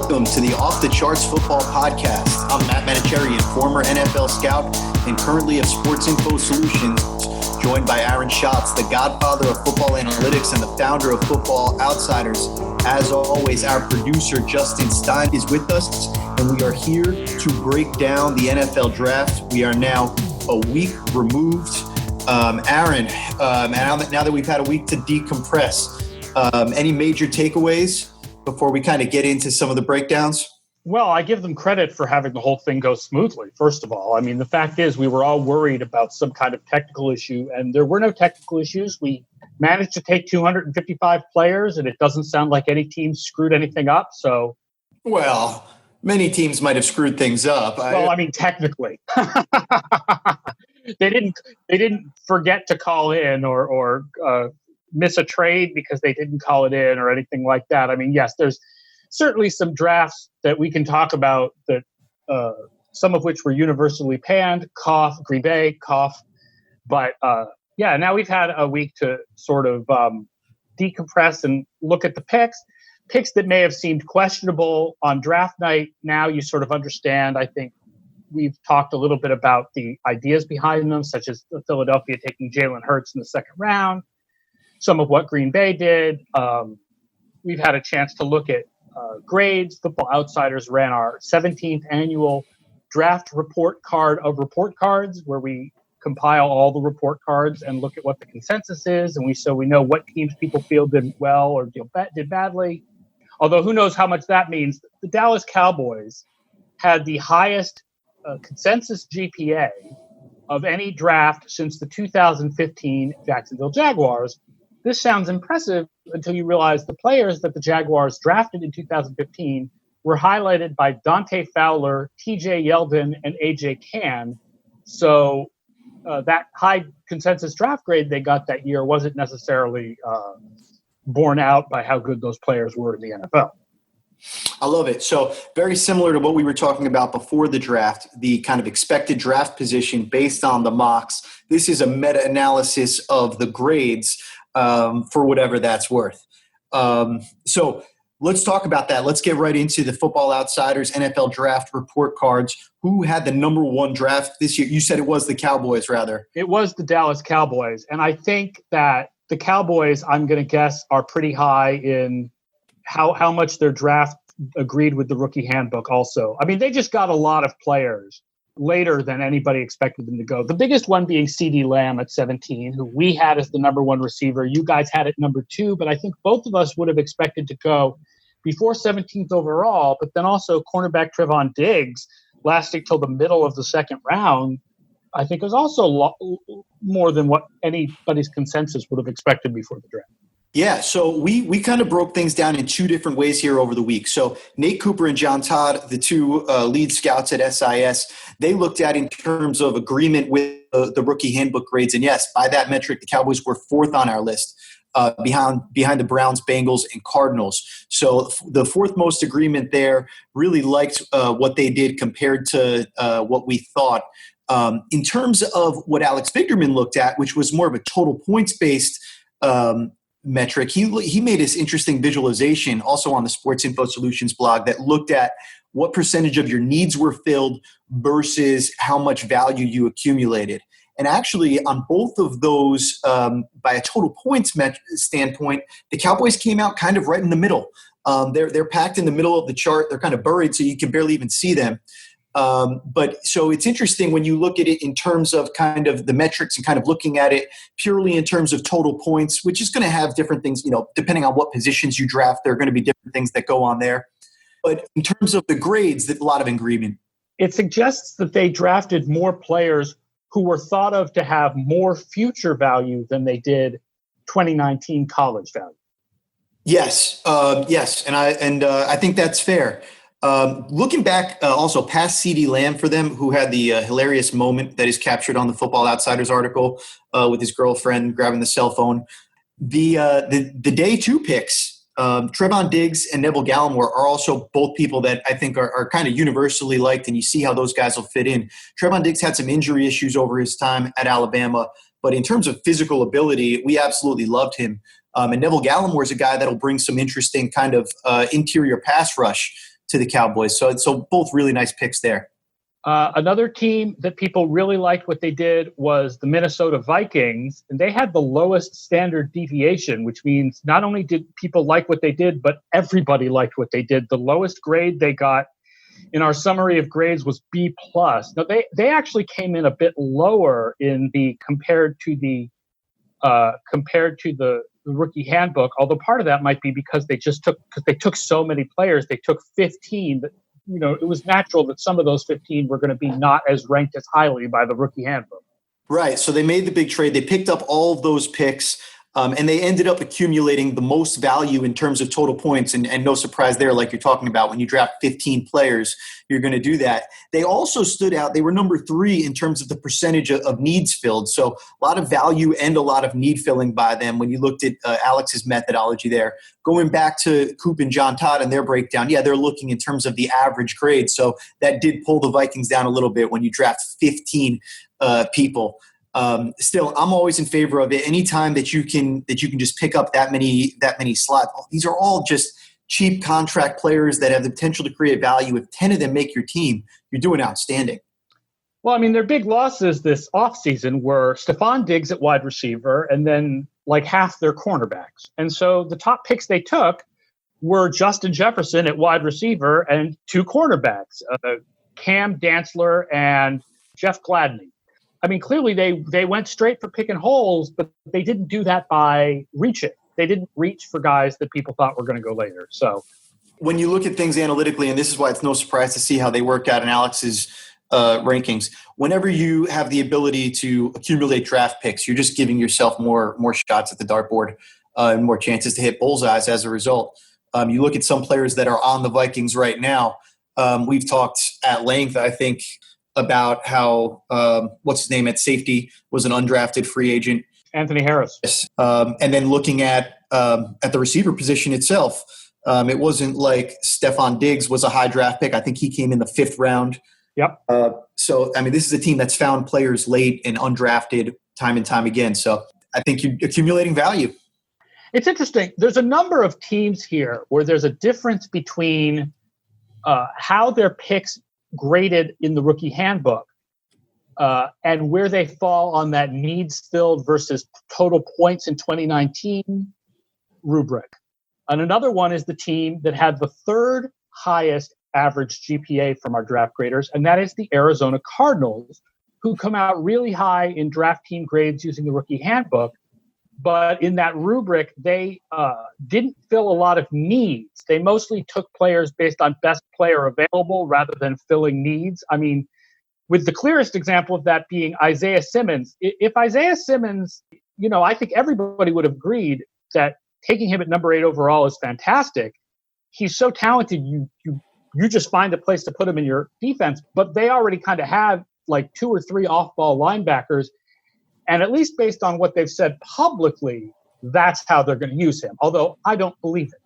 welcome to the Off the Charts Football Podcast. I'm Matt Manocherian, former NFL scout and currently of Sports Info Solutions, joined by Aaron Schatz, the godfather of football analytics and the founder of Football Outsiders. As always, our producer, Justin Stein, is with us, and we are here to break down the NFL draft. We are now a week removed. Aaron, now that we've had a week to decompress, any major takeaways before we kind of get into some of the breakdowns? Well, I give them credit for having the whole thing go smoothly, first of all. I mean, the fact is we were all worried about some kind of technical issue, and there were no technical issues. We managed to take 255 players, and it doesn't sound like any team screwed anything up. So, well, many teams might have screwed things up. Well, I mean, technically. They didn't forget to call in or miss a trade because they didn't call it in or anything like that. I mean, yes, there's certainly some drafts that we can talk about that some of which were universally panned, cough, Green Bay, cough. But now we've had a week to sort of decompress and look at the picks that may have seemed questionable on draft night. Now you sort of understand, I think. We've talked a little bit about the ideas behind them, such as Philadelphia taking Jalen Hurts in the second round, some of what Green Bay did. We've had a chance to look at grades. Football Outsiders ran our 17th annual draft report card of report cards, where we compile all the report cards and look at what the consensus is, and we know what teams people feel did well or did badly. Although who knows how much that means. The Dallas Cowboys had the highest consensus GPA of any draft since the 2015 Jacksonville Jaguars. This sounds impressive until you realize the players that the Jaguars drafted in 2015 were highlighted by Dante Fowler, TJ Yeldon, and AJ Cann. So that high consensus draft grade they got that year wasn't necessarily borne out by how good those players were in the NFL. I love it. So very similar to what we were talking about before the draft, the kind of expected draft position based on the mocks. This is a meta-analysis of the grades for whatever that's worth. So let's talk about that. Let's get right into the Football Outsiders NFL draft report cards. Who had the number one draft this year? You said it was the Cowboys, rather. It was the Dallas Cowboys. And I think that the Cowboys, I'm going to guess, are pretty high in how much their draft agreed with the rookie handbook also. I mean, they just got a lot of players later than anybody expected them to go. The biggest one being CeeDee Lamb at 17, who we had as the number one receiver. You guys had it number 2, but I think both of us would have expected to go before 17th overall, but then also cornerback Trevon Diggs lasting till the middle of the second round, I think was also more than what anybody's consensus would have expected before the draft. Yeah, so we kind of broke things down in two different ways here over the week. So Nate Cooper and John Todd, the two lead scouts at SIS, they looked at in terms of agreement with the rookie handbook grades. And yes, by that metric, the Cowboys were 4th on our list behind the Browns, Bengals, and Cardinals. So the 4th most agreement there, really liked what they did compared to what we thought. In terms of what Alex Bigerman looked at, which was more of a total points-based metric, he made this interesting visualization also on the Sports Info Solutions blog that looked at what percentage of your needs were filled versus how much value you accumulated. And actually on both of those, by a total points standpoint, the Cowboys came out kind of right in the middle. They're packed in the middle of the chart. They're kind of buried so you can barely even see them. But so it's interesting when you look at it in terms of kind of the metrics and kind of looking at it purely in terms of total points, which is going to have different things, depending on what positions you draft, there are going to be different things that go on there. But in terms of the grades, there's a lot of agreement. It suggests that they drafted more players who were thought of to have more future value than they did 2019 college value. Yes. And I think that's fair. Looking back also past CeeDee Lamb for them, who had the hilarious moment that is captured on the Football Outsiders article with his girlfriend grabbing the cell phone. The day 2 picks, Trevon Diggs and Neville Gallimore are also both people that I think are kind of universally liked, and you see how those guys will fit in. Trevon Diggs had some injury issues over his time at Alabama, but in terms of physical ability, we absolutely loved him. And Neville Gallimore is a guy that'll bring some interesting kind of interior pass rush to the Cowboys. So both really nice picks there. Another team that people really liked what they did was the Minnesota Vikings, and they had the lowest standard deviation, which means not only did people like what they did, but everybody liked what they did. The lowest grade they got in our summary of grades was B+. Now they actually came in a bit lower in the compared to the rookie handbook, although part of that might be because they took so many players. They took 15 that, it was natural that some of those 15 were going to be not as ranked as highly by the rookie handbook. Right. So they made the big trade. They picked up all of those picks, and they ended up accumulating the most value in terms of total points. And no surprise there, like you're talking about, when you draft 15 players, you're going to do that. They also stood out. They were number 3 in terms of the percentage of needs filled. So a lot of value and a lot of need filling by them when you looked at Alex's methodology there. Going back to Coop and John Todd and their breakdown, they're looking in terms of the average grade. So that did pull the Vikings down a little bit when you draft 15 people. Still, I'm always in favor of it. Anytime that you can just pick up that many slots. These are all just cheap contract players that have the potential to create value. If 10 of them make your team, you're doing outstanding. Well, I mean, their big losses this offseason were Stephon Diggs at wide receiver and then like half their cornerbacks. And so the top picks they took were Justin Jefferson at wide receiver and 2 cornerbacks, Cam Dantzler and Jeff Gladney. I mean, clearly they went straight for picking holes, but they didn't do that by reaching. They didn't reach for guys that people thought were going to go later. So when you look at things analytically, and this is why it's no surprise to see how they work out in Alex's rankings, whenever you have the ability to accumulate draft picks, you're just giving yourself more shots at the dartboard and more chances to hit bullseyes as a result. You look at some players that are on the Vikings right now. We've talked at length, I think, about how what's his name at safety was an undrafted free agent, Anthony Harris. And then looking at the receiver position itself, it wasn't like Stephon Diggs was a high draft pick. I think he came in the 5th round. Yep. So I mean, this is a team that's found players late and undrafted time and time again. So I think you're accumulating value. It's interesting. There's a number of teams here where there's a difference between how their picks graded in the rookie handbook and where they fall on that needs filled versus total points in 2019 rubric. And another one is the team that had the 3rd highest average GPA from our draft graders, and that is the Arizona Cardinals, who come out really high in draft team grades using the rookie handbook. But in that rubric, they didn't fill a lot of needs. They mostly took players based on best player available rather than filling needs. I mean, with the clearest example of that being Isaiah Simmons. If Isaiah Simmons, I think everybody would have agreed that taking him at number 8 overall is fantastic. He's so talented, you just find a place to put him in your defense. But they already kind of have like 2 or 3 off-ball linebackers. And at least based on what they've said publicly, that's how they're going to use him. Although I don't believe it.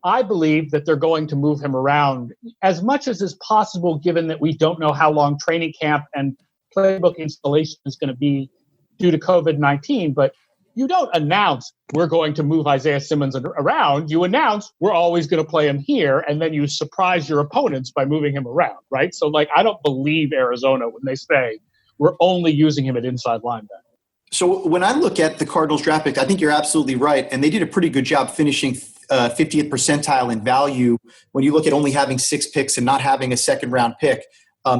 I believe that they're going to move him around as much as is possible, given that we don't know how long training camp and playbook installation is going to be due to COVID-19. But you don't announce we're going to move Isaiah Simmons around. You announce we're always going to play him here, and then you surprise your opponents by moving him around, right? So, I don't believe Arizona when they say we're only using him at inside linebacker. So when I look at the Cardinals draft pick, I think you're absolutely right. And they did a pretty good job finishing 50th percentile in value when you look at only having 6 picks and not having a 2nd round pick.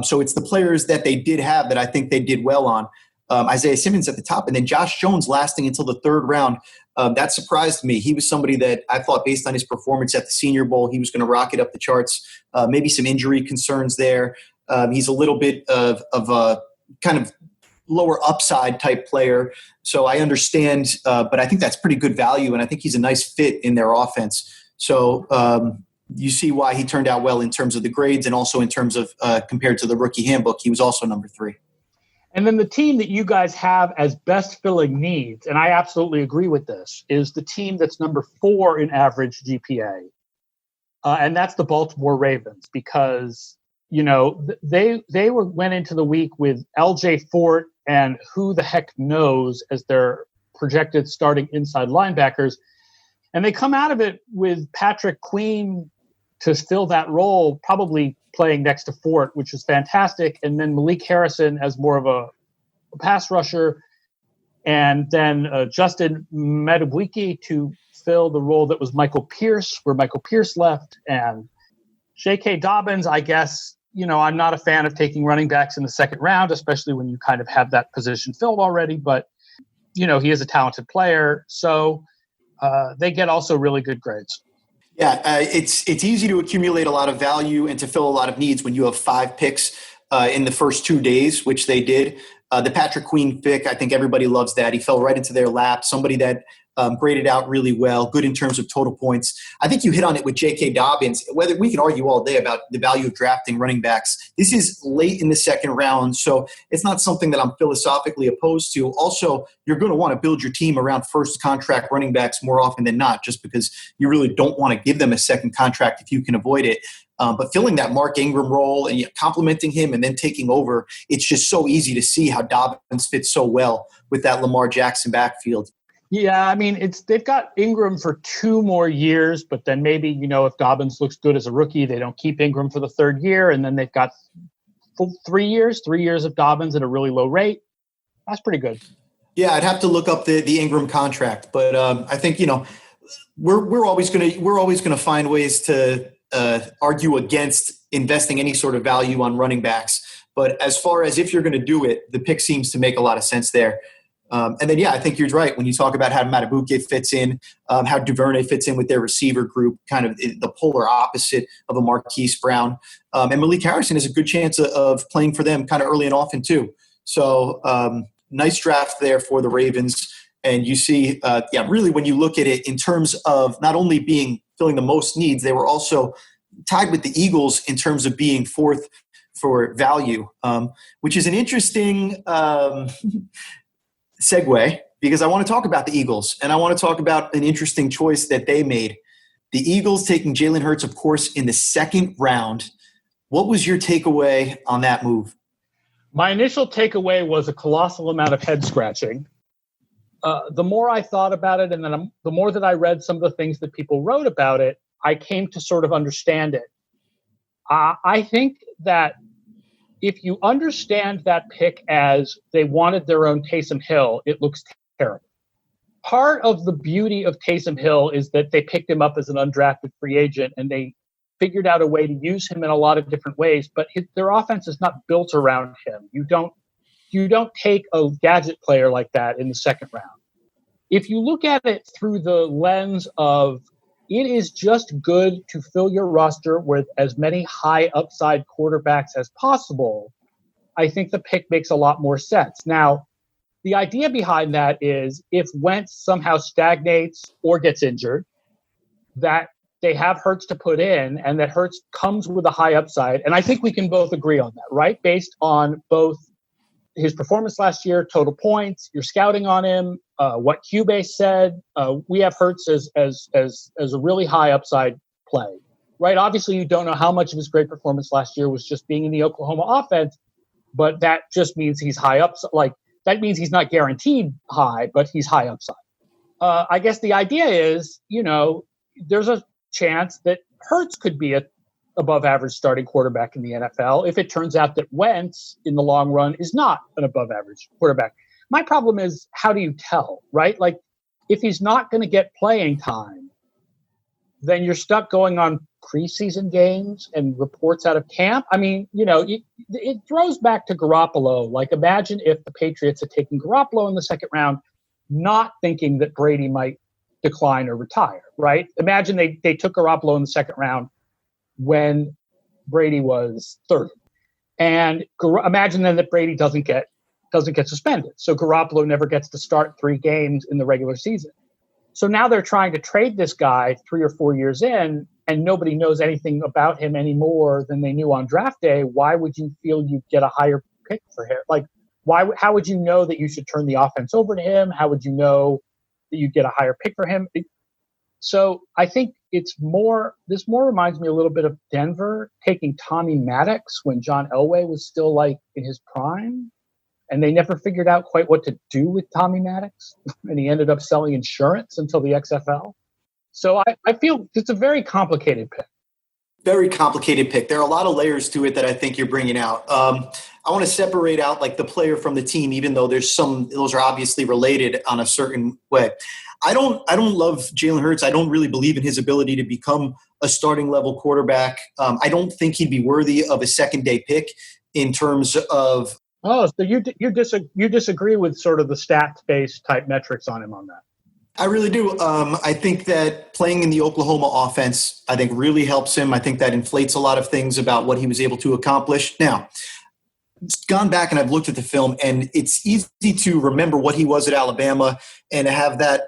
So it's the players that they did have that I think they did well on. Isaiah Simmons at the top, and then Josh Jones lasting until the 3rd round. That surprised me. He was somebody that I thought, based on his performance at the Senior Bowl, he was going to rocket up the charts. Maybe some injury concerns there. He's a little bit of a kind of lower upside type player. So I understand, but I think that's pretty good value, and I think he's a nice fit in their offense. So you see why he turned out well in terms of the grades and also in terms of compared to the rookie handbook, he was also number 3. And then the team that you guys have as best filling needs, and I absolutely agree with this, is the team that's number 4 in average GPA. And that's the Baltimore Ravens, because, they went into the week with LJ Fort and who the heck knows as their projected starting inside linebackers. And they come out of it with Patrick Queen to fill that role, probably playing next to Fort, which was fantastic. And then Malik Harrison as more of a pass rusher. And then Justin Madubuike to fill the role that was Michael Pierce, where Michael Pierce left. And J.K. Dobbins, I guess, I'm not a fan of taking running backs in the second round, especially when you kind of have that position filled already. But, he is a talented player. So they get also really good grades. Yeah, it's easy to accumulate a lot of value and to fill a lot of needs when you have 5 picks in the first 2 days, which they did. The Patrick Queen pick, I think everybody loves that. He fell right into their lap, somebody that graded out really well, good in terms of total points. I think you hit on it with J.K. Dobbins. Whether we can argue all day about the value of drafting running backs, this is late in the second round, so it's not something that I'm philosophically opposed to. Also, you're going to want to build your team around first contract running backs more often than not, just because you really don't want to give them a second contract if you can avoid it. But filling that Mark Ingram role and complimenting him and then taking over, it's just so easy to see how Dobbins fits so well with that Lamar Jackson backfield. Yeah, I mean, they've got Ingram for 2 more years, but then maybe, if Dobbins looks good as a rookie, they don't keep Ingram for the 3rd year, and then they've got 3 years of Dobbins at a really low rate. That's pretty good. Yeah, I'd have to look up the Ingram contract, but I think we're always gonna find ways to argue against investing any sort of value on running backs. But as far as if you're going to do it, the pick seems to make a lot of sense there. And then, I think you're right when you talk about how Madubuike fits in, how Duvernay fits in with their receiver group, kind of the polar opposite of a Marquise Brown. And Malik Harrison has a good chance of playing for them kind of early and often too. So nice draft there for the Ravens. And you see, really when you look at it in terms of not only filling the most needs, they were also tied with the Eagles in terms of being 4th for value, which is an interesting segue, because I want to talk about the Eagles, and I want to talk about an interesting choice that they made. The Eagles taking Jalen Hurts, of course, in the 2nd round. What was your takeaway on that move? My initial takeaway was a colossal amount of head scratching. The more I thought about it, and then the more that I read some of the things that people wrote about it, I came to sort of understand it. I think that if you understand that pick as they wanted their own Taysom Hill, it looks terrible. Part of the beauty of Taysom Hill is that they picked him up as an undrafted free agent, and they figured out a way to use him in a lot of different ways, but their offense is not built around him. You don't take a gadget player like that in the 2nd round. If you look at it through the lens of it is just good to fill your roster with as many high upside quarterbacks as possible, I think the pick makes a lot more sense. Now, the idea behind that is if Wentz somehow stagnates or gets injured, that they have Hurts to put in, and that Hurts comes with a high upside. And I think we can both agree on that, right? Based on both his performance last year, total points, your scouting on him, what Cubase said, we have Hurts as a really high upside play, right? Obviously, you don't know how much of his great performance last year was just being in the Oklahoma offense, but that just means he's high upside. Like, that means he's not guaranteed high, but he's high upside. I guess the idea is, there's a chance that Hurts could be a above average starting quarterback in the NFL if it turns out that Wentz in the long run is not an above average quarterback. My problem is, how do you tell, right? Like, if he's not going to get playing time, then you're stuck going on preseason games and reports out of camp. I mean, it throws back to Garoppolo. Like, imagine if the Patriots had taken Garoppolo in the 2nd round, not thinking that Brady might decline or retire, right? Imagine they took Garoppolo in the 2nd round when Brady was 30. And imagine then that Brady doesn't get suspended. So Garoppolo never gets to start 3 games in the regular season. So now they're trying to trade this guy 3 or 4 years in, and nobody knows anything about him any more than they knew on draft day. Why would you feel you'd get a higher pick for him? Like, how would you know that you should turn the offense over to him? How would you know that you'd get a higher pick for him? So I think this more reminds me a little bit of Denver taking Tommy Maddox when John Elway was still like in his prime, and they never figured out quite what to do with Tommy Maddox, and he ended up selling insurance until the XFL. So I feel it's a very complicated pick. Very complicated pick. There are a lot of layers to it that I think you're bringing out. I want to separate out like the player from the team, even though those are obviously related on a certain way. I don't love Jalen Hurts. I don't really believe in his ability to become a starting level quarterback. I don't think he'd be worthy of a second day pick in terms of. Oh, so you disagree with sort of the stats-based type metrics on him on that? I really do. I think that playing in the Oklahoma offense, I think really helps him. I think that inflates a lot of things about what he was able to accomplish. Now, gone back and I've looked at the film, and it's easy to remember what he was at Alabama and have that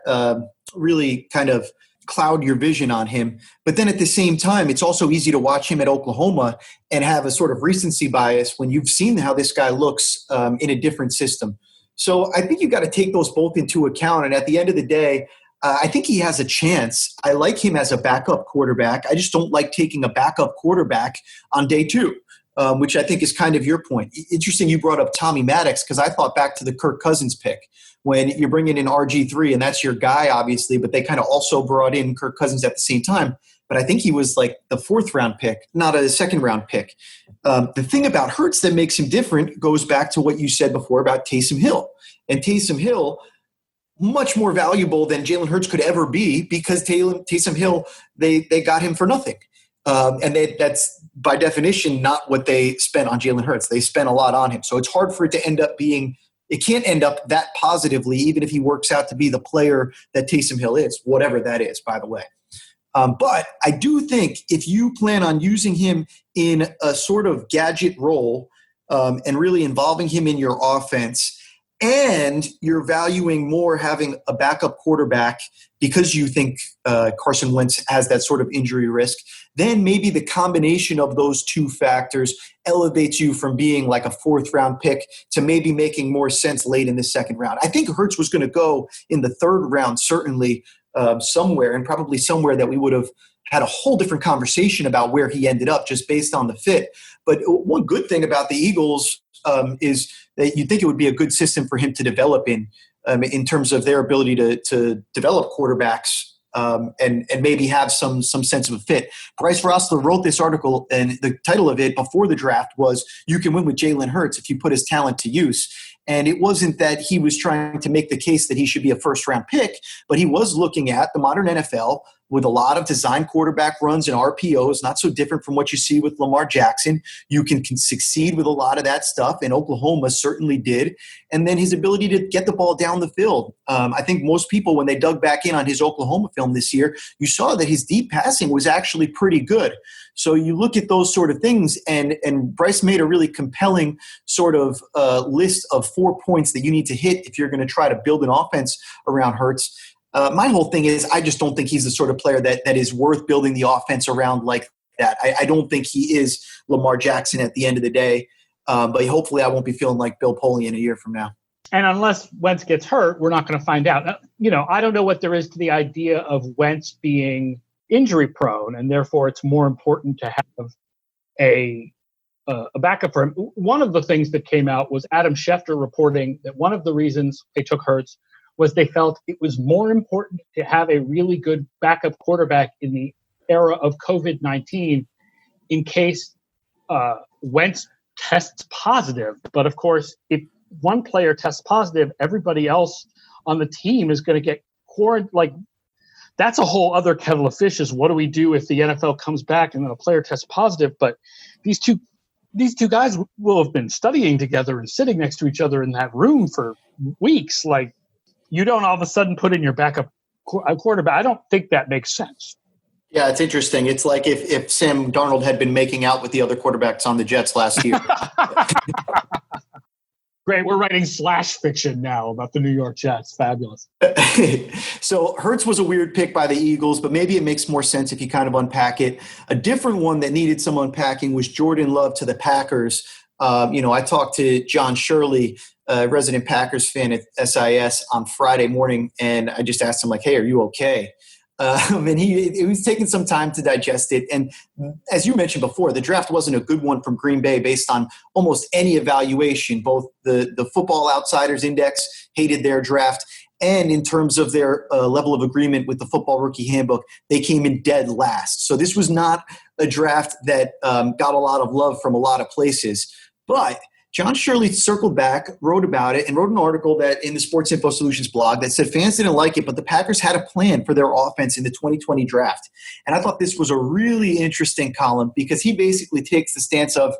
really kind of cloud your vision on him. But then at the same time, it's also easy to watch him at Oklahoma and have a sort of recency bias when you've seen how this guy looks in a different system. So I think you've got to take those both into account. And at the end of the day, I think he has a chance. I like him as a backup quarterback. I just don't like taking a backup quarterback on day two, which I think is kind of your point. Interesting you brought up Tommy Maddox, because I thought back to the Kirk Cousins pick when you're bringing in RG3, and that's your guy, obviously, but they kind of also brought in Kirk Cousins at the same time. But I think he was like the 4th round pick, not a second round pick. The thing about Hurts that makes him different goes back to what you said before about Taysom Hill. And Taysom Hill, much more valuable than Jalen Hurts could ever be, because Taysom Hill, they got him for nothing. And that's by definition not what they spent on Jalen Hurts. They spent a lot on him. So it's hard for it to end up being – it can't end up that positively, even if he works out to be the player that Taysom Hill is, whatever that is, by the way. But I do think if you plan on using him in a sort of gadget role and really involving him in your offense, and you're valuing more having a backup quarterback because you think Carson Wentz has that sort of injury risk, then maybe the combination of those two factors elevates you from being like a 4th round pick to maybe making more sense late in the 2nd round. I think Hurts was going to go in the 3rd round, certainly, somewhere, and probably somewhere that we would have had a whole different conversation about where he ended up just based on the fit. But one good thing about the Eagles is that you think it would be a good system for him to develop in terms of their ability to develop quarterbacks and maybe have some sense of a fit. Bryce Rossler wrote this article, and the title of it before the draft was "You Can Win with Jalen Hurts If You Put His Talent to Use." And it wasn't that he was trying to make the case that he should be a 1st-round pick, but he was looking at the modern NFL with a lot of design quarterback runs and RPOs, not so different from what you see with Lamar Jackson. You can succeed with a lot of that stuff, and Oklahoma certainly did. And then his ability to get the ball down the field. I think most people, when they dug back in on his Oklahoma film this year, you saw that his deep passing was actually pretty good. So you look at those sort of things, and Bryce made a really compelling sort of list of 4 points that you need to hit if you're going to try to build an offense around Hurts. My whole thing is I just don't think he's the sort of player that is worth building the offense around like that. I don't think he is Lamar Jackson at the end of the day, but hopefully I won't be feeling like Bill Polian a year from now. And unless Wentz gets hurt, we're not going to find out. I don't know what there is to the idea of Wentz being injury prone, and therefore it's more important to have a backup for him. One of the things that came out was Adam Schefter reporting that one of the reasons they took Hurts was they felt it was more important to have a really good backup quarterback in the era of COVID-19 in case Wentz tests positive. But of course, if one player tests positive, everybody else on the team is going to get quarantined. Like, that's a whole other kettle of fish, is what do we do if the NFL comes back and then a player tests positive? But these two guys will have been studying together and sitting next to each other in that room for weeks. Like, you don't all of a sudden put in your backup quarterback. I don't think that makes sense. Yeah, it's interesting. It's like if Sam Darnold had been making out with the other quarterbacks on the Jets last year. Great. We're writing slash fiction now about the New York Jets. Fabulous. So Hurts was a weird pick by the Eagles, but maybe it makes more sense if you kind of unpack it. A different one that needed some unpacking was Jordan Love to the Packers. I talked to John Shirley, a resident Packers fan at SIS, on Friday morning, and I just asked him, like, hey, are you okay? And he was taking some time to digest it. And as you mentioned before, the draft wasn't a good one from Green Bay based on almost any evaluation. Both the Football Outsiders Index hated their draft, and in terms of their level of agreement with the Football Rookie Handbook, they came in dead last. So this was not a draft that got a lot of love from a lot of places. But John Shirley circled back, wrote about it, and wrote an article that in the Sports Info Solutions blog that said fans didn't like it, but the Packers had a plan for their offense in the 2020 draft. And I thought this was a really interesting column because he basically takes the stance of,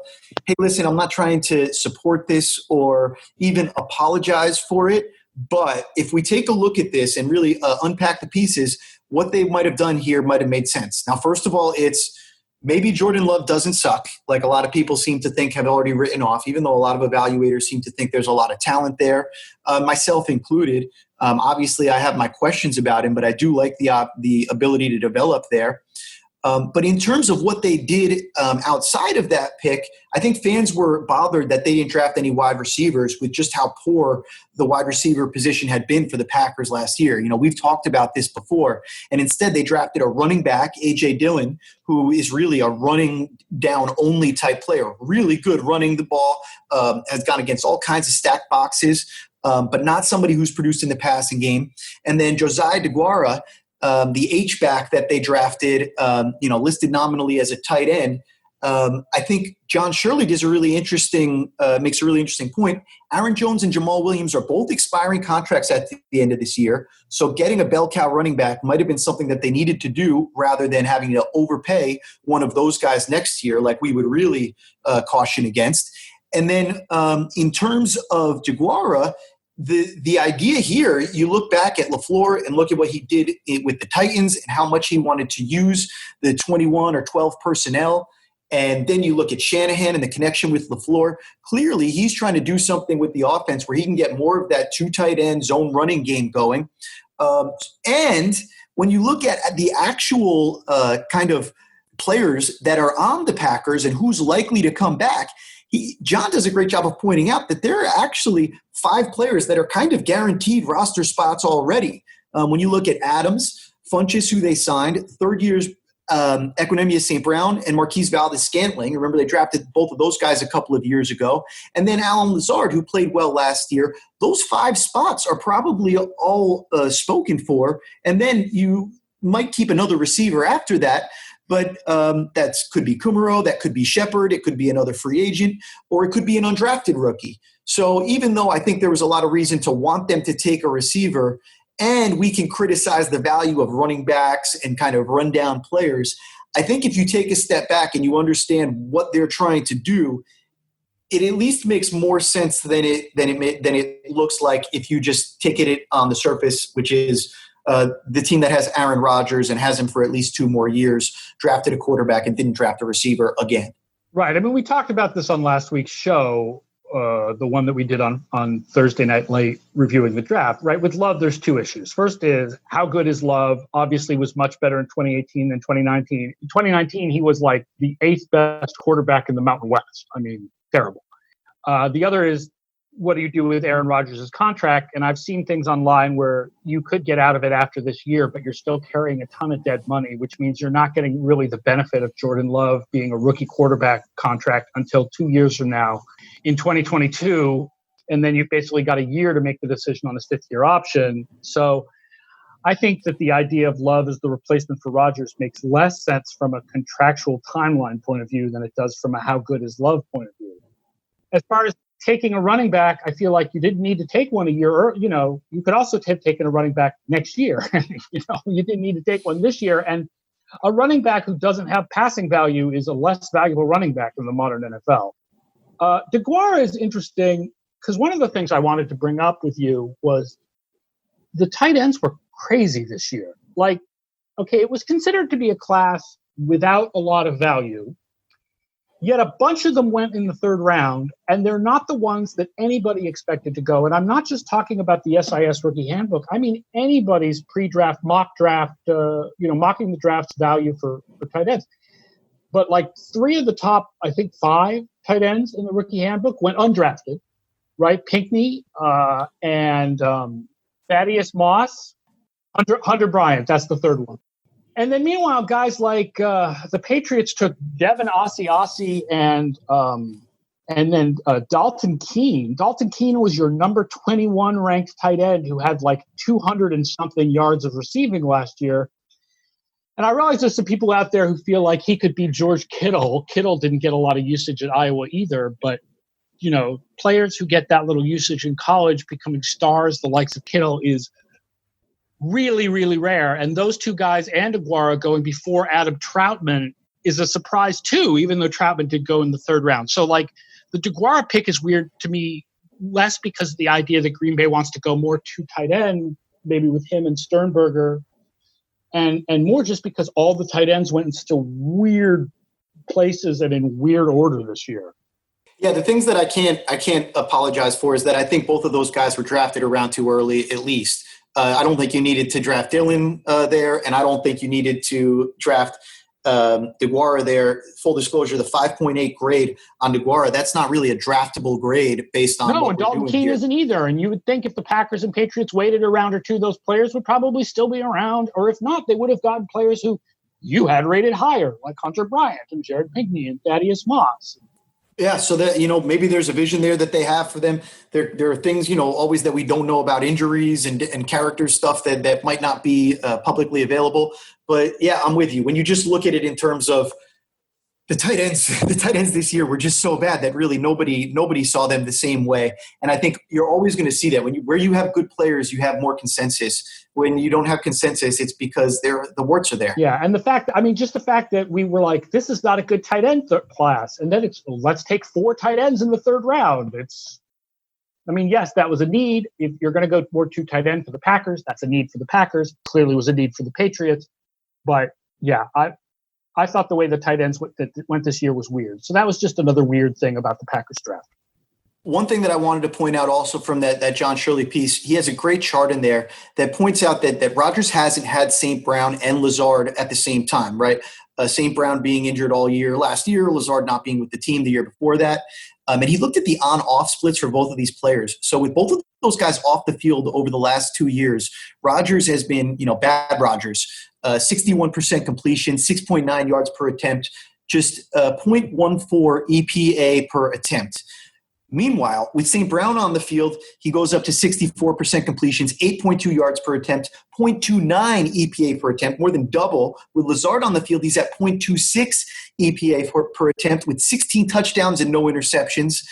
hey, listen, I'm not trying to support this or even apologize for it. But if we take a look at this and really unpack the pieces, what they might have done here might have made sense. Now, first of all, it's maybe Jordan Love doesn't suck, like a lot of people seem to think have already written off, even though a lot of evaluators seem to think there's a lot of talent there, myself included. Obviously, I have my questions about him, but I do like the ability to develop there. But in terms of what they did outside of that pick, I think fans were bothered that they didn't draft any wide receivers with just how poor the wide receiver position had been for the Packers last year. You know, we've talked about this before. And instead, they drafted a running back, A.J. Dillon, who is really a running down only type player, really good running the ball, has gone against all kinds of stacked boxes, but not somebody who's produced in the passing game. And then Josiah DeGuara, the H-back that they drafted, listed nominally as a tight end. I think John Shirley makes a really interesting point. Aaron Jones and Jamal Williams are both expiring contracts at the end of this year. So getting a bell cow running back might have been something that they needed to do rather than having to overpay one of those guys next year, like we would really caution against. And then in terms of DeGuara, the idea here, you look back at LaFleur and look at what he did with the Titans and how much he wanted to use the 21 or 12 personnel. And then you look at Shanahan and the connection with LaFleur. Clearly, he's trying to do something with the offense where he can get more of that two tight end zone running game going. And when you look at the actual kind of players that are on the Packers and who's likely to come back, John does a great job of pointing out that there are actually 5 players that are kind of guaranteed roster spots already. When you look at Adams, Funchess, who they signed, third year's Equinemius St. Brown, and Marquise Valdes-Scantling. Remember, they drafted both of those guys a couple of years ago. And then Alan Lazard, who played well last year. Those 5 spots are probably all spoken for. And then you might keep another receiver after that. But that could be Kumaro, that could be Shepard, it could be another free agent, or it could be an undrafted rookie. So even though I think there was a lot of reason to want them to take a receiver, and we can criticize the value of running backs and kind of run down players, I think if you take a step back and you understand what they're trying to do, it at least makes more sense than it looks like if you just ticket it on the surface, which is the team that has Aaron Rodgers and has him for at least 2 more years, drafted a quarterback and didn't draft a receiver again. Right. I mean, we talked about this on last week's show, the one that we did on Thursday night late reviewing the draft, right? With Love, there's 2 issues. First is, how good is Love? Obviously was much better in 2018 than 2019. In 2019, he was like the 8th best quarterback in the Mountain West. I mean, terrible. The other is, what do you do with Aaron Rodgers' contract? And I've seen things online where you could get out of it after this year, but you're still carrying a ton of dead money, which means you're not getting really the benefit of Jordan Love being a rookie quarterback contract until 2 years from now in 2022. And then you've basically got a year to make the decision on his 5th-year option. So I think that the idea of Love as the replacement for Rodgers makes less sense from a contractual timeline point of view than it does from a how good is Love point of view. As far as taking a running back, I feel like you didn't need to take one a year, or, you could also have taken a running back next year. You didn't need to take one this year. And a running back who doesn't have passing value is a less valuable running back in the modern NFL. DeGuara is interesting because one of the things I wanted to bring up with you was the tight ends were crazy this year. Like, okay, it was considered to be a class without a lot of value. Yet a bunch of them went in the 3rd round, and they're not the ones that anybody expected to go. And I'm not just talking about the SIS rookie handbook. I mean, anybody's pre-draft, mock draft, mocking the draft's value for tight ends. But like 3 of the top, I think 5 tight ends in the rookie handbook went undrafted, right? Pinckney and Thaddeus Moss, Hunter Bryant. That's the 3rd one. And then meanwhile, guys like the Patriots took Devin Asiasi and then Dalton Keene. Dalton Keene was your number 21 ranked tight end who had like 200 and something yards of receiving last year. And I realize there's some people out there who feel like he could be George Kittle. Kittle didn't get a lot of usage at Iowa either, but players who get that little usage in college becoming stars, the likes of Kittle, is really, really rare. And those two guys and Aguara going before Adam Troutman is a surprise too, even though Troutman did go in the third round. So like the DeGuara pick is weird to me, less because of the idea that Green Bay wants to go more to tight end, maybe with him and Sternberger, and more just because all the tight ends went in such weird places and in weird order this year. Yeah, the things that I can't apologize for is that I think both of those guys were drafted around too early, at least. I don't think you needed to draft Dillon there, and I don't think you needed to draft DeGuara there. Full disclosure, the 5.8 grade on DeGuara, that's not really a draftable grade based on what and we're Dalton doing Keene here. isn't either. And you would think if the Packers and Patriots waited a round or two, those players would probably still be around. Or if not, they would have gotten players who you had rated higher, like Hunter Bryant and Jared Pinkney and Thaddeus Moss. Yeah, so that, maybe there's a vision there that they have for them. There are things, always that we don't know about injuries and character stuff that might not be publicly available. But yeah, I'm with you. When you just look at it in terms of the tight ends this year were just so bad that really nobody saw them the same way. And I think you're always going to see that where you have good players, you have more consensus. When you don't have consensus, it's because the warts are there. Yeah, and the fact that we were like, this is not a good tight end class, and then let's take 4 tight ends in the third round. Yes, that was a need. If you're going to go more to tight end for the Packers, that's a need for the Packers. Clearly was a need for the Patriots. But yeah, I thought the way the tight ends went this year was weird. So that was just another weird thing about the Packers draft. One thing that I wanted to point out also from that John Shirley piece, he has a great chart in there that points out that Rodgers hasn't had St. Brown and Lazard at the same time, right? St. Brown being injured all year last year, Lazard not being with the team the year before that. And he looked at the on-off splits for both of these players. So with both of those guys off the field over the last 2 years, Rodgers has been, bad Rodgers, 61% completion, 6.9 yards per attempt, just 0.14 EPA per attempt. Meanwhile, with St. Brown on the field, he goes up to 64% completions, 8.2 yards per attempt, 0.29 EPA per attempt, more than double. With Lazard on the field, he's at 0.26 EPA per attempt with 16 touchdowns and no interceptions.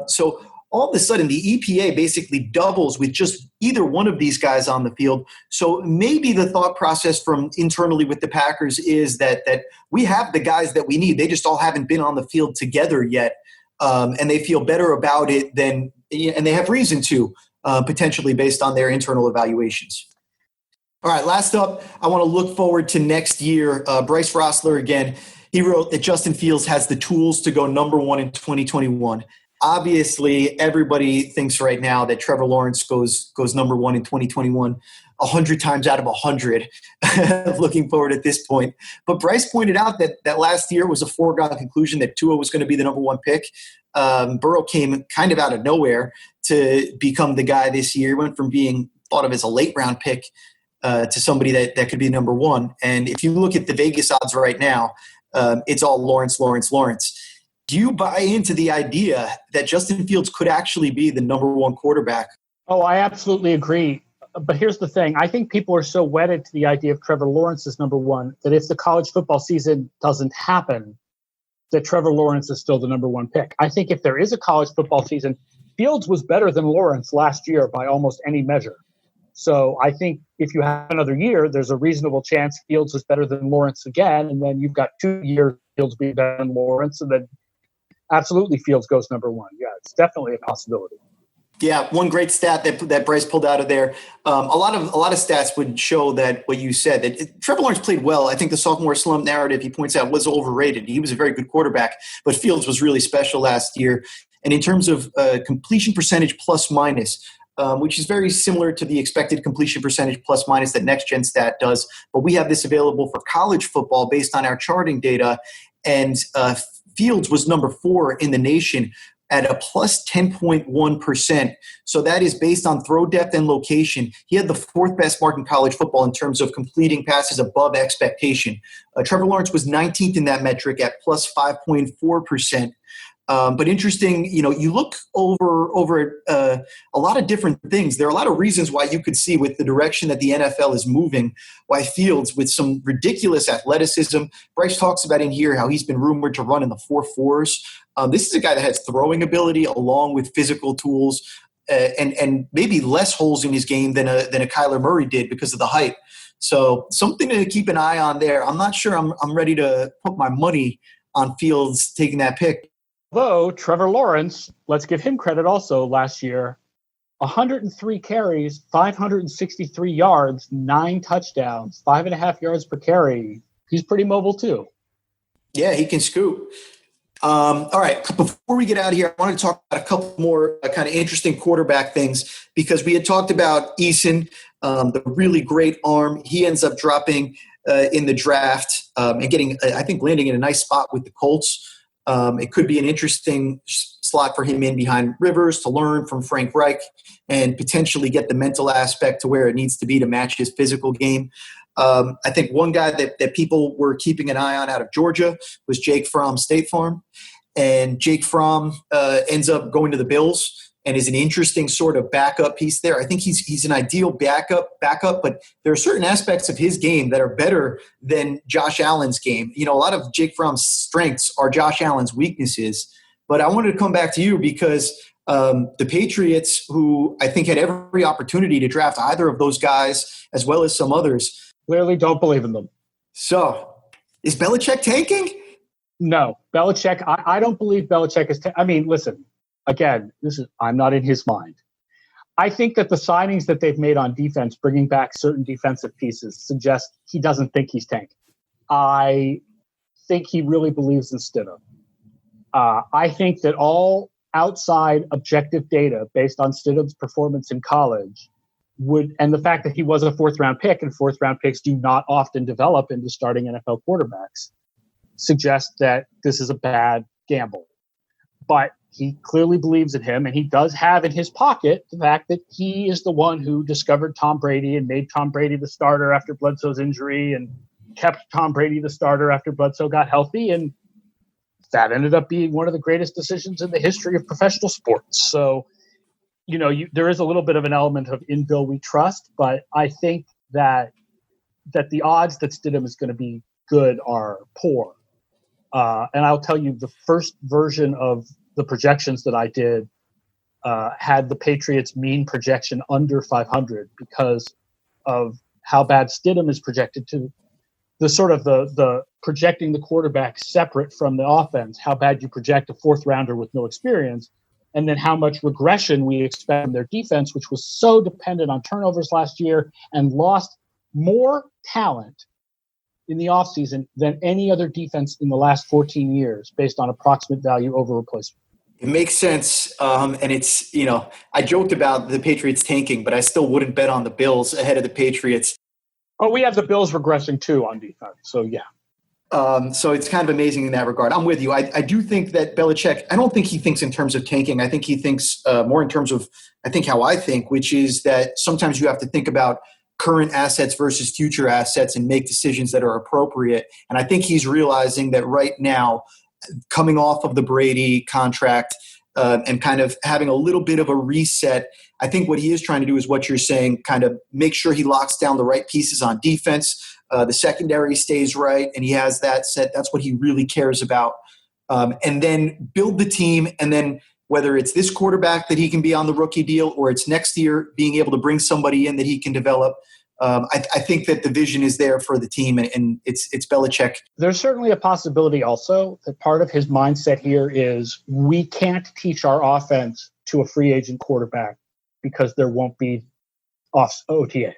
So all of a sudden, the EPA basically doubles with just either one of these guys on the field. So maybe the thought process from internally with the Packers is that we have the guys that we need. They just all haven't been on the field together yet. And they feel better about it and they have reason to, potentially based on their internal evaluations. All right, last up, I want to look forward to next year. Bryce Rossler, again, he wrote that Justin Fields has the tools to go number 1 in 2021. Obviously, everybody thinks right now that Trevor Lawrence goes number 1 in 2021. 100 times out of 100, looking forward at this point. But Bryce pointed out that last year was a foregone conclusion that Tua was going to be the number 1 pick. Burrow came kind of out of nowhere to become the guy this year. Went from being thought of as a late round pick to somebody that could be number 1. And if you look at the Vegas odds right now, it's all Lawrence. Do you buy into the idea that Justin Fields could actually be the number 1 quarterback? Oh, I absolutely agree. But here's the thing. I think people are so wedded to the idea of Trevor Lawrence as number 1 that if the college football season doesn't happen, that Trevor Lawrence is still the number 1 pick. I think if there is a college football season, Fields was better than Lawrence last year by almost any measure. So I think if you have another year, there's a reasonable chance Fields is better than Lawrence again. And then you've got 2 years Fields being better than Lawrence. And then absolutely Fields goes number 1. Yeah, it's definitely a possibility. Yeah, one great stat that Bryce pulled out of there. A lot of stats would show that what you said, that Trevor Lawrence played well. I think the sophomore slump narrative he points out was overrated. He was a very good quarterback, but Fields was really special last year. And in terms of completion percentage plus minus, which is very similar to the expected completion percentage plus minus that Next Gen Stat does, but we have this available for college football based on our charting data. And Fields was number 4 in the nation at a plus 10.1%. So that is based on throw depth and location. He had the 4th best mark in college football in terms of completing passes above expectation. Trevor Lawrence was 19th in that metric at plus 5.4%. But interesting, you look over a lot of different things. There are a lot of reasons why you could see with the direction that the NFL is moving, why Fields with some ridiculous athleticism. Bryce talks about in here how he's been rumored to run in the 4.4s. This is a guy that has throwing ability along with physical tools and maybe less holes in his game than a Kyler Murray did because of the height. So something to keep an eye on there. I'm not sure I'm ready to put my money on Fields taking that pick. Though Trevor Lawrence, let's give him credit also, last year, 103 carries, 563 yards, 9 touchdowns, 5.5 yards per carry. He's pretty mobile too. Yeah, he can scoop. All right, before we get out of here, I want to talk about a couple more kind of interesting quarterback things, because we had talked about Eason, the really great arm. He ends up dropping in the draft and getting, I think, landing in a nice spot with the Colts. It could be an interesting slot for him in behind Rivers to learn from Frank Reich and potentially get the mental aspect to where it needs to be to match his physical game. I think one guy that people were keeping an eye on out of Georgia was Jake Fromm, State Farm. And Jake Fromm ends up going to the Bills and is an interesting sort of backup piece there. I think he's an ideal backup, but there are certain aspects of his game that are better than Josh Allen's game. A lot of Jake Fromm's strengths are Josh Allen's weaknesses. But I wanted to come back to you because the Patriots, who I think had every opportunity to draft either of those guys as well as some others, clearly don't believe in them. So is Belichick tanking? No, Belichick. I don't believe Belichick is. Listen. Again, I'm not in his mind. I think that the signings that they've made on defense, bringing back certain defensive pieces, suggest he doesn't think he's tanking. I think he really believes in Stidham. I think that all outside objective data based on Stidham's performance in college and the fact that he was a 4th-round pick, and 4th-round picks do not often develop into starting NFL quarterbacks, suggest that this is a bad gamble. But he clearly believes in him, and he does have in his pocket the fact that he is the one who discovered Tom Brady and made Tom Brady the starter after Bledsoe's injury and kept Tom Brady the starter after Bledsoe got healthy. And that ended up being one of the greatest decisions in the history of professional sports. So, there is a little bit of an element of in Bill we trust, but I think that the odds that Stidham is going to be good are poor. And I'll tell you, the first version of the projections that I did had the Patriots mean projection under 500 because of how bad Stidham is projected to. The sort of the projecting the quarterback separate from the offense, how bad you project a 4th-rounder with no experience, and then how much regression we expect from their defense, which was so dependent on turnovers last year and lost more talent in the offseason than any other defense in the last 14 years based on approximate value over replacement. It makes sense. And it's, I joked about the Patriots tanking, but I still wouldn't bet on the Bills ahead of the Patriots. Oh, we have the Bills regressing too on defense. So, yeah. So it's kind of amazing in that regard. I'm with you. I do think that Belichick, I don't think he thinks in terms of tanking. I think he thinks more in terms of, how I think, which is that sometimes you have to think about current assets versus future assets and make decisions that are appropriate. And I think he's realizing that right now, coming off of the Brady contract and kind of having a little bit of a reset, I think what he is trying to do is what you're saying, kind of make sure he locks down the right pieces on defense. The secondary stays right, and he has that set. That's what he really cares about. And then build the team, and then whether it's this quarterback that he can be on the rookie deal or it's next year being able to bring somebody in that he can develop, I think that the vision is there for the team, and it's Belichick. There's certainly a possibility also that part of his mindset here is we can't teach our offense to a free agent quarterback because there won't be OTAs.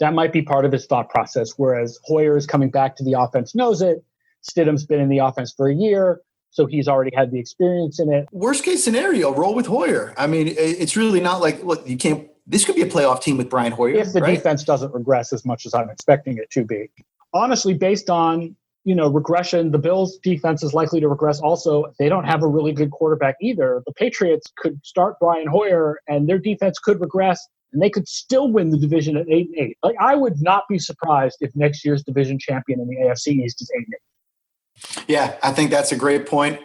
That might be part of his thought process, whereas Hoyer is coming back to the offense, knows it. Stidham's been in the offense for a year, so he's already had the experience in it. Worst case scenario, roll with Hoyer. I mean, it's really not like, look, you can't. This could be a playoff team with Brian Hoyer. If the right? defense doesn't regress as much as I'm expecting it to be. Honestly, based on, regression, the Bills' defense is likely to regress also. They don't have a really good quarterback either. The Patriots could start Brian Hoyer, and their defense could regress, and they could still win the division at 8-8. Like, I would not be surprised if next year's division champion in the AFC East is 8-8. Yeah, I think that's a great point.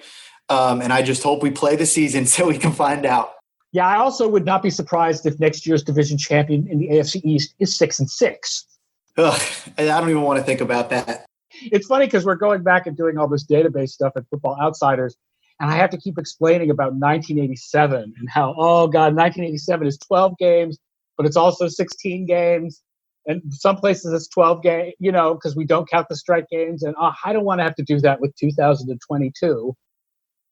And I just hope we play the season so we can find out. Yeah, I also would not be surprised if next year's division champion in the AFC East is 6-6. Ugh, I don't even want to think about that. It's funny because we're going back and doing all this database stuff at Football Outsiders, and I have to keep explaining about 1987 and how, 1987 is 12 games, but it's also 16 games. And some places it's 12 games, because we don't count the strike games. And I don't want to have to do that with 2022.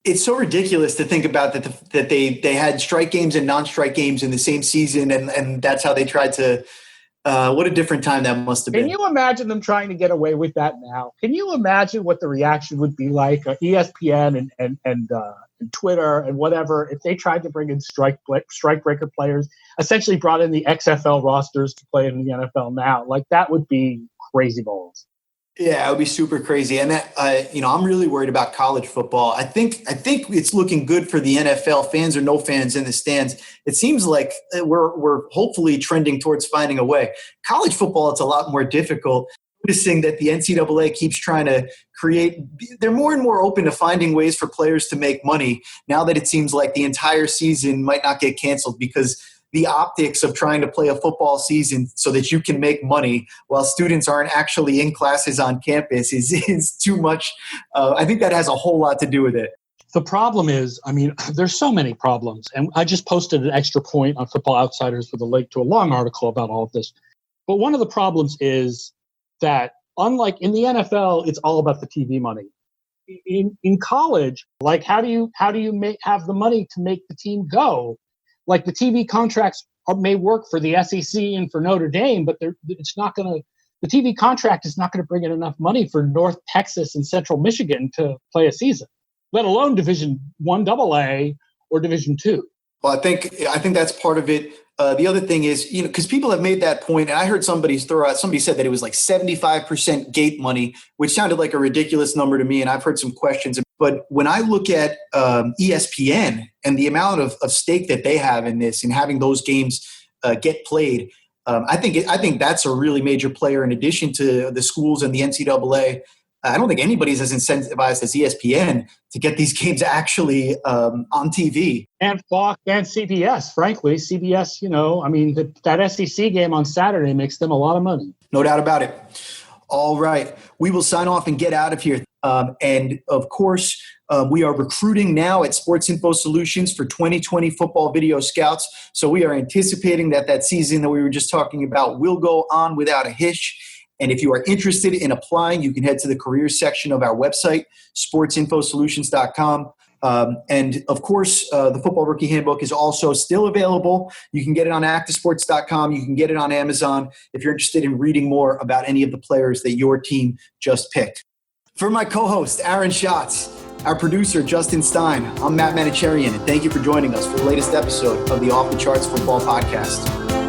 It's so ridiculous to think about that they had strike games and non-strike games in the same season, and that's how they tried to what a different time that must have been. Can you imagine them trying to get away with that now? Can you imagine what the reaction would be like, ESPN and Twitter and whatever, if they tried to bring in strike breaker players, essentially brought in the XFL rosters to play in the NFL now? Like, that would be crazy balls. Yeah, it would be super crazy. And I'm really worried about college football. I think it's looking good for the NFL, fans or no fans in the stands. It seems like we're hopefully trending towards finding a way. College football, it's a lot more difficult. Noticing that the NCAA keeps trying to they're more and more open to finding ways for players to make money now that it seems like the entire season might not get canceled, because the optics of trying to play a football season so that you can make money while students aren't actually in classes on campus is too much. I think that has a whole lot to do with it. The problem is, there's so many problems. And I just posted an extra point on Football Outsiders with a link to a long article about all of this. But one of the problems is that, unlike in the NFL, it's all about the TV money. In college, like, how do you have the money to make the team go? Like, the TV contracts may work for the SEC and for Notre Dame, but the TV contract is not going to bring in enough money for North Texas and Central Michigan to play a season, let alone Division I AA or Division II. Well, I think that's part of it. The other thing is, because people have made that point, and I heard somebody said that it was like 75% gate money, which sounded like a ridiculous number to me, and I've heard some questions. But when I look at ESPN and the amount of stake that they have in this and having those games get played, I think that's a really major player in addition to the schools and the NCAA. I don't think anybody's as incentivized as ESPN to get these games actually on TV. And Fox and CBS, frankly. CBS, that SEC game on Saturday makes them a lot of money. No doubt about it. All right. We will sign off and get out of here. And, of course, we are recruiting now at Sports Info Solutions for 2020 Football Video Scouts. So we are anticipating that season that we were just talking about will go on without a hitch. And if you are interested in applying, you can head to the careers section of our website, sportsinfosolutions.com. And, of course, the Football Rookie Handbook is also still available. You can get it on activesports.com. You can get it on Amazon if you're interested in reading more about any of the players that your team just picked. For my co-host, Aaron Schatz, our producer, Justin Stein, I'm Matt Manocherian, and thank you for joining us for the latest episode of the Off the Charts Football Podcast.